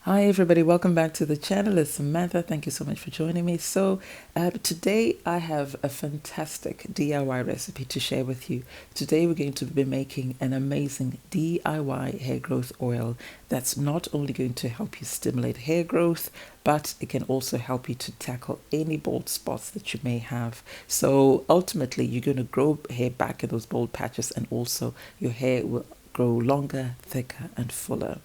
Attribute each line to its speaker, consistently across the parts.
Speaker 1: Hi everybody, welcome back to the channel. It's Samantha. Thank you so much for joining me. Today I have a fantastic DIY recipe to share with you. Today we're going to be making an amazing DIY hair growth oil that's not only going to help you stimulate hair growth, but it can also help you to tackle any bald spots that you may have. So ultimately you're going to grow hair back in those bald patches, and also your hair will grow longer, thicker and fuller.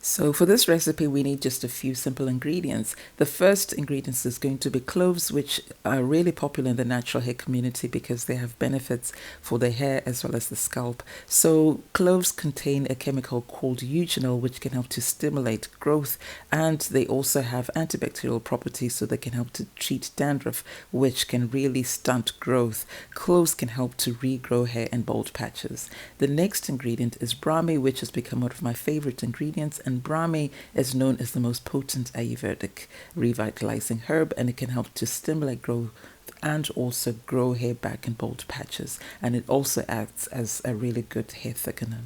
Speaker 1: So for this recipe, we need just a few simple ingredients. The first ingredients is going to be cloves, which are really popular in the natural hair community because they have benefits for the hair as well as the scalp. So cloves contain a chemical called eugenol, which can help to stimulate growth, and they also have antibacterial properties, so they can help to treat dandruff, which can really stunt growth. Cloves can help to regrow hair and bald patches. The next ingredient is brahmi, which has become one of my favorite ingredients, and brahmi is known as the most potent Ayurvedic revitalizing herb, and it can help to stimulate growth and also grow hair back in bald patches, and it also acts as a really good hair thickener.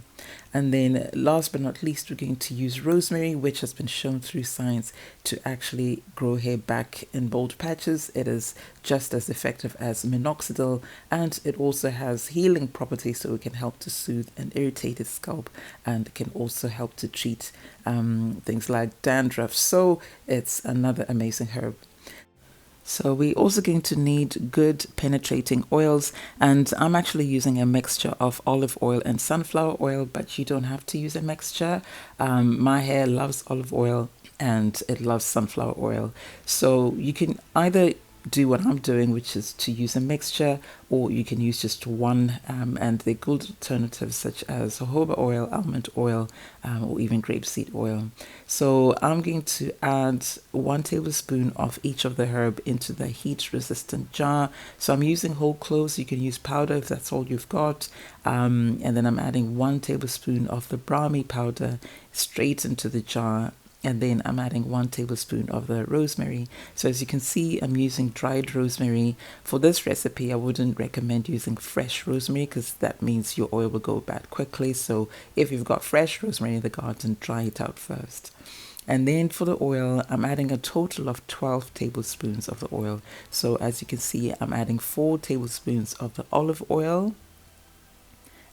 Speaker 1: And then last but not least, we're going to use rosemary, which has been shown through science to actually grow hair back in bald patches. It is just as effective as minoxidil, and it also has healing properties, so it can help to soothe an irritated scalp, and can also help to treat things like dandruff. So it's another amazing herb. So we're also going to need good penetrating oils, and I'm actually using a mixture of olive oil and sunflower oil, but you don't have to use a mixture. My hair loves olive oil and it loves sunflower oil. So you can either do what I'm doing, which is to use a mixture, or you can use just one, and they're good alternatives such as jojoba oil, almond oil, or even grapeseed oil. So I'm going to add 1 tablespoon of each of the herb into the heat resistant jar. So I'm using whole cloves. You can use powder if that's all you've got, and then I'm adding 1 tablespoon of the brahmi powder straight into the jar, and then I'm adding 1 tablespoon of the rosemary. So as you can see, I'm using dried rosemary. For this recipe, I wouldn't recommend using fresh rosemary because that means your oil will go bad quickly. So if you've got fresh rosemary in the garden, dry it out first. And then for the oil, I'm adding a total of 12 tablespoons of the oil. So as you can see, I'm adding 4 tablespoons of the olive oil,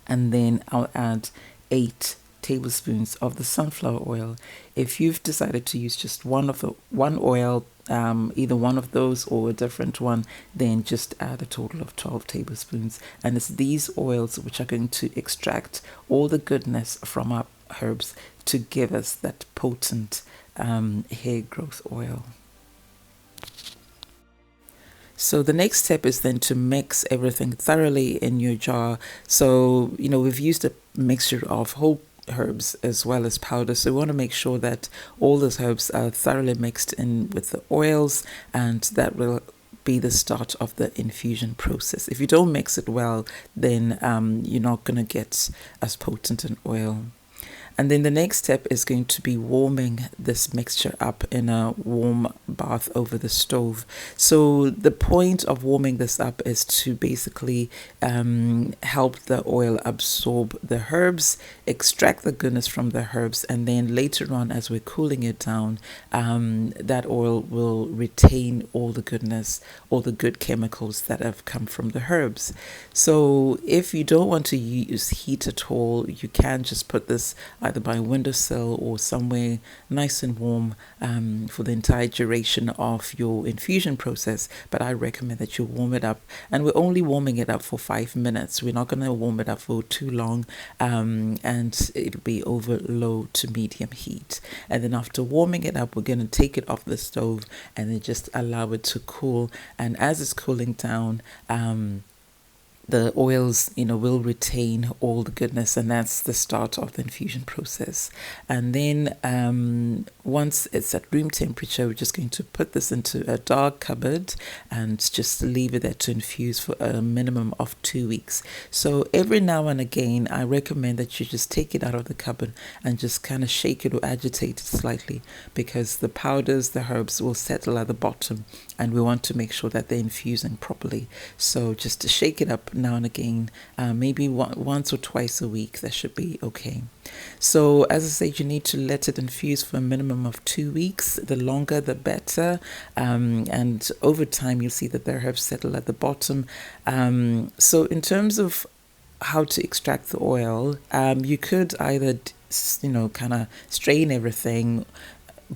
Speaker 1: and then I'll add 8 tablespoons of the sunflower oil. If you've decided to use just one oil, either one of those or a different one, then just add a total of 12 tablespoons. And it's these oils which are going to extract all the goodness from our herbs to give us that potent hair growth oil. So the next step is then to mix everything thoroughly in your jar. So, we've used a mixture of whole herbs as well as powder, so we want to make sure that all those herbs are thoroughly mixed in with the oils, and that will be the start of the infusion process. If you don't mix it well, then you're not going to get as potent an oil. And then the next step is going to be warming this mixture up in a warm bath over the stove. So the point of warming this up is to basically help the oil absorb the herbs, extract the goodness from the herbs, and then later on, as we're cooling it down, that oil will retain all the goodness, all the good chemicals that have come from the herbs. So if you don't want to use heat at all, you can just put this either by a windowsill or somewhere nice and warm for the entire duration of your infusion process. But I recommend that you warm it up, and we're only warming it up for 5 minutes. We're not going to warm it up for too long, and it'll be over low to medium heat. And then after warming it up, we're going to take it off the stove and then just allow it to cool. And as it's cooling down, the oils, will retain all the goodness, and that's the start of the infusion process. And then once it's at room temperature, we're just going to put this into a dark cupboard and just leave it there to infuse for a minimum of 2 weeks. So every now and again, I recommend that you just take it out of the cupboard and just kind of shake it or agitate it slightly, because the powders, the herbs will settle at the bottom, and we want to make sure that they're infusing properly. So just to shake it up now and again, maybe once or twice a week. That should be okay. So as I said, you need to let it infuse for a minimum of 2 weeks. The longer, the better. And over time, you'll see that the herbs settle at the bottom. So in terms of how to extract the oil, you could either, kind of strain everything,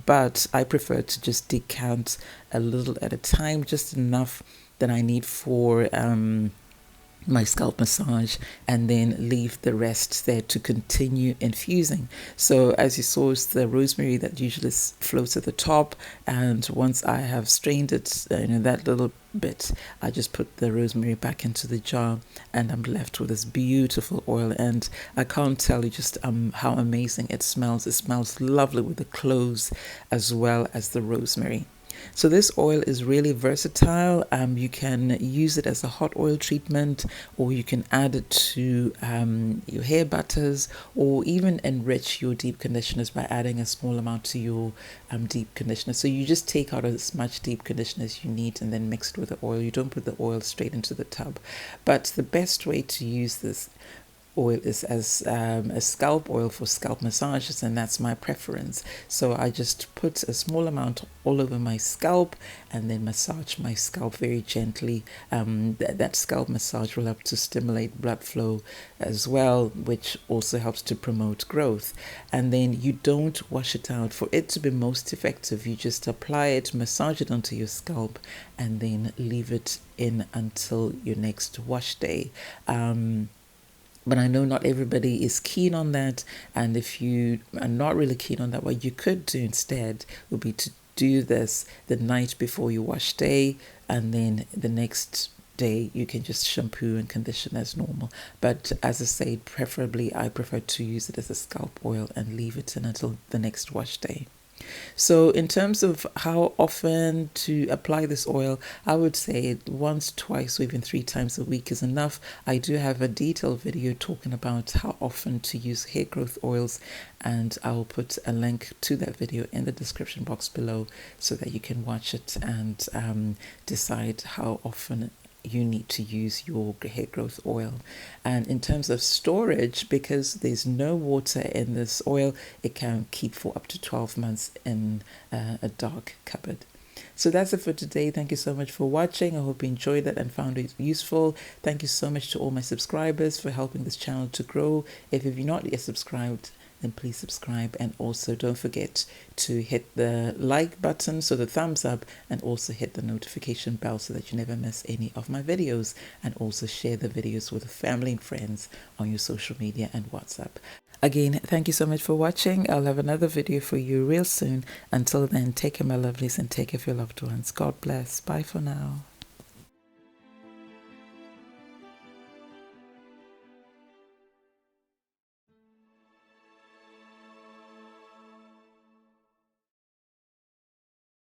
Speaker 1: but I prefer to just decant a little at a time, just enough that I need for my scalp massage, and then leave the rest there to continue infusing. So as you saw, it's the rosemary that usually floats at the top, and once I have strained it, that little bit, I just put the rosemary back into the jar, and I'm left with this beautiful oil. And I can't tell you just how amazing it smells. It smells lovely with the cloves as well as the rosemary. So this oil is really versatile. You can use it as a hot oil treatment, or you can add it to your hair butters, or even enrich your deep conditioners by adding a small amount to your deep conditioner. So you just take out as much deep conditioner as you need and then mix it with the oil. You don't put the oil straight into the tub. But the best way to use this oil is as a scalp oil for scalp massages, and that's my preference. So I just put a small amount all over my scalp and then massage my scalp very gently. That scalp massage will help to stimulate blood flow as well, which also helps to promote growth. And then you don't wash it out. For it to be most effective, you just apply it, massage it onto your scalp, and then leave it in until your next wash day. But I know not everybody is keen on that. And if you are not really keen on that, what you could do instead would be to do this the night before your wash day, and then the next day you can just shampoo and condition as normal. But as I said, preferably I prefer to use it as a scalp oil and leave it in until the next wash day. So in terms of how often to apply this oil, I would say once, twice, or even 3 times a week is enough. I do have a detailed video talking about how often to use hair growth oils, and I'll put a link to that video in the description box below so that you can watch it and decide how often you need to use your hair growth oil. And in terms of storage, because there's no water in this oil, it can keep for up to 12 months in a dark cupboard. So that's it for today. Thank you so much for watching. I hope you enjoyed that and found it useful. Thank you so much to all my subscribers for helping this channel to grow. If you've not yet subscribed, then please subscribe, and also don't forget to hit the like button, so the thumbs up, and also hit the notification bell so that you never miss any of my videos, and also share the videos with family and friends on your social media and WhatsApp. Again, thank you so much for watching. I'll have another video for you real soon. Until then, take care, my lovelies, and take care of your loved ones. God bless. Bye for now.